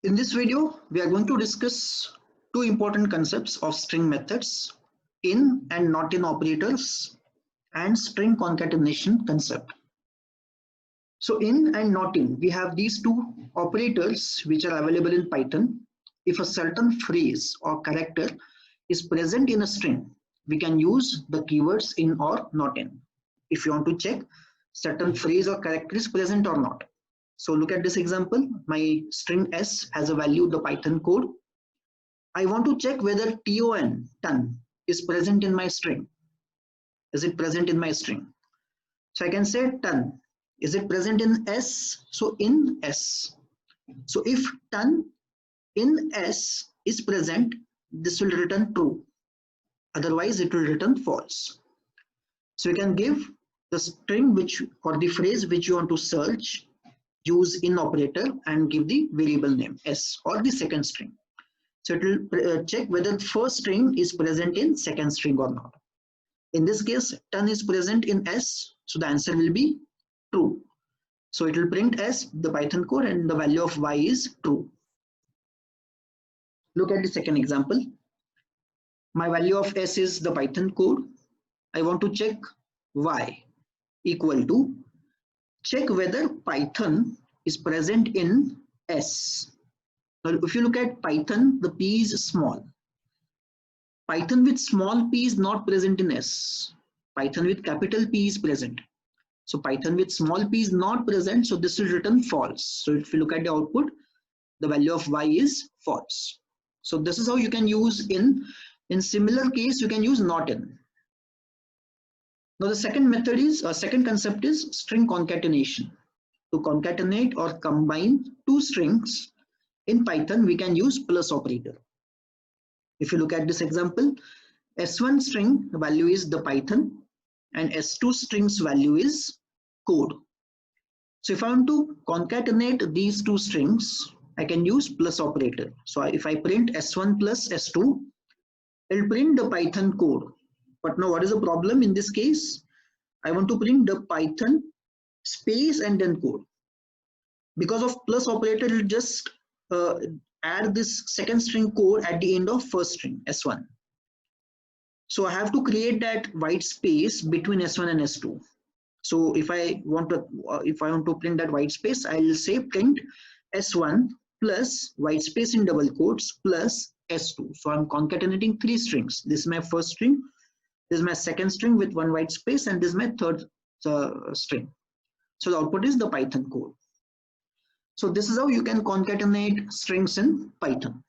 In this video, we are going to discuss two important concepts of string methods, in and not in operators, and string concatenation concept. So in and not in, we have these two operators which are available in Python. If a certain phrase or character is present in a string, we can use the keywords in or not in. If you want to check certain phrase or character is present or not. So look at this example. My string s has a value, the Python code. I want to check whether ton is present in my string. Is it present in my string? So I can say ton. Is it present in s? So in s. So if ton in s is present, this will return true. Otherwise, it will return false. So you can give the string which or the phrase which you want to search, use in operator and give the variable name s or the second string. So it will check whether the first string is present in second string or not. In this case, ton is present in s, so the answer will be true. So it will print s, the Python code, and the value of y is true. Look at the second example. My value of s is the Python code. I want to check y equal to check whether Python is present in s. Now, if you look at Python, the p is small. Python with small p is not present in s. Python with capital P is present. So Python with small p is not present, so this will return false. So if you look at the output, the value of y is false. So this is how you can use in. In similar case, you can use not in. Now the second method is, second concept is string concatenation. To concatenate or combine two strings in Python, we can use plus operator. If you look at this example, s1 string value is the Python and s2 string's value is code. So if I want to concatenate these two strings, I can use plus operator. So if I print s1 plus s2, it will print the Python code. But now what is the problem in this case? I want to print the Python space and then code. Because of plus operator, it will just add this second string code at the end of first string s1. So I have to create that white space between s1 and s2. So if I want to print that white space, I'll say print s1 plus white space in double quotes plus s2. So I'm concatenating three strings. This is my first string, this is my second string with one white space, and this is my third string. So the output is the Python code. So this is how you can concatenate strings in Python.